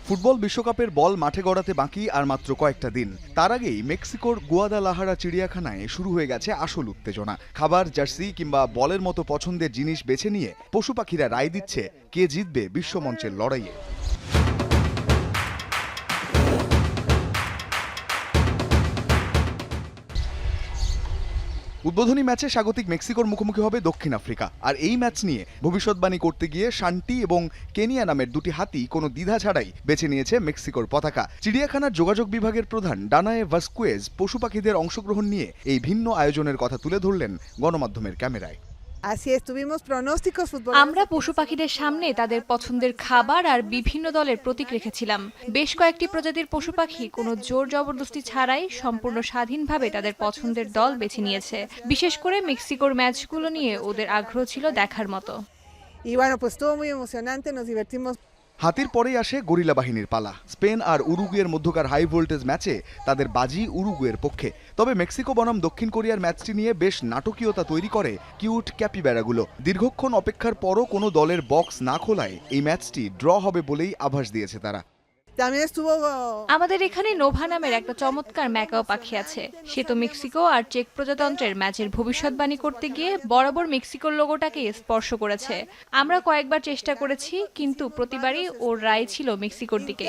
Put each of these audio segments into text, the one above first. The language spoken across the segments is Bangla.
ফুটবল বিশ্বকাপের বল মাঠে গড়াতে বাকি আর মাত্র কয়েকটা দিন। তার আগেই মেক্সিকোর গুয়াদালাহারা চিড়িয়াখানায় শুরু হয়ে গেছে আসল উত্তেজনা। খাবার, জার্সি কিংবা বলের মতো পছন্দের জিনিস বেছে নিয়ে পশু পাখিরা রায় দিচ্ছে কে জিতবে বিশ্বমঞ্চের লড়াইয়ে। উদ্বোধনী ম্যাচে স্বাগতিক মেক্সিকোর মুখোমুখি হবে দক্ষিণ আফ্রিকা। আর এই ম্যাচ নিয়ে ভবিষ্যৎবাণী করতে গিয়ে শান্তি এবং কেনিয়া নামের দুটি হাতি কোনো দ্বিধা ছাড়াই বেছে নিয়েছে মেক্সিকোর পতাকা। চিড়িয়াখানার যোগাযোগ বিভাগের প্রধান ডানায়ে ভাস্কুয়েজ পশু পাখিদের অংশগ্রহণ নিয়ে এই ভিন্ন আয়োজনের কথা তুলে ধরলেন গণমাধ্যমের ক্যামেরায়। আমরা পশু পাখিদের সামনে তাদের পছন্দের খাবার আর বিভিন্ন দলের প্রতীক রেখেছিলাম। বেশ কয়েকটি প্রজাতির পশু পাখি কোনো জোর জবরদস্তি ছাড়াই সম্পূর্ণ স্বাধীনভাবে তাদের পছন্দের দল বেছে নিয়েছে। বিশেষ করে মেক্সিকোর ম্যাচগুলো নিয়ে ওদের আগ্রহ ছিল দেখার মতো। হাতির পরেই আসে গরিলা বাহিনীর পালা। স্পেন আর উরুগুয়ের মধ্যকার হাই ভোল্টেজ ম্যাচে তাদের বাজি উরুগুয়ের পক্ষে। তবে মেক্সিকো বনাম দক্ষিণ কোরিয়ার ম্যাচটি নিয়ে বেশ নাটকীয়তা তৈরি করে কিউট ক্যাপিব্যারাগুলো। দীর্ঘক্ষণ অপেক্ষার পরও কোনো দলের বক্স না খোলায় এই ম্যাচটি ড্র হবে বলেই আভাস দিয়েছে তারা। আমাদের এখানে নোভা নামের একটা চমৎকার ম্যাকাও পাখি আছে। সে তো মেক্সিকো আর চেক প্রজাতন্ত্রের ম্যাচের ভবিষ্যৎবাণী করতে গিয়ে বরাবর মেক্সিকোর লোগোটাকে স্পর্শ করেছে। আমরা কয়েকবার চেষ্টা করেছি, কিন্তু প্রতিবারই ওর রায় ছিল মেক্সিকোর দিকে।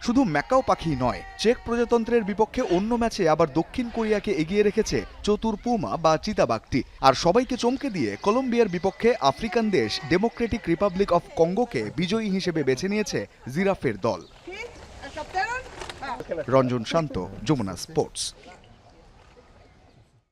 শুধু ম্যাকাও পাখি নয়, চেক প্রজাতন্ত্রের বিপক্ষে অন্য ম্যাচে আবার দক্ষিণ কোরিয়াকে এগিয়ে রেখেছে চতুর পুমা বা চিতাবাঘটি। আর সবাইকে চমকে দিয়ে কলম্বিয়ার বিপক্ষে আফ্রিকান দেশ ডেমোক্রেটিক রিপাবলিক অফ কঙ্গোকে বিজয়ী হিসেবে বেছে নিয়েছে জিরাফের দল। রঞ্জন শান্ত, যমুনা স্পোর্টস।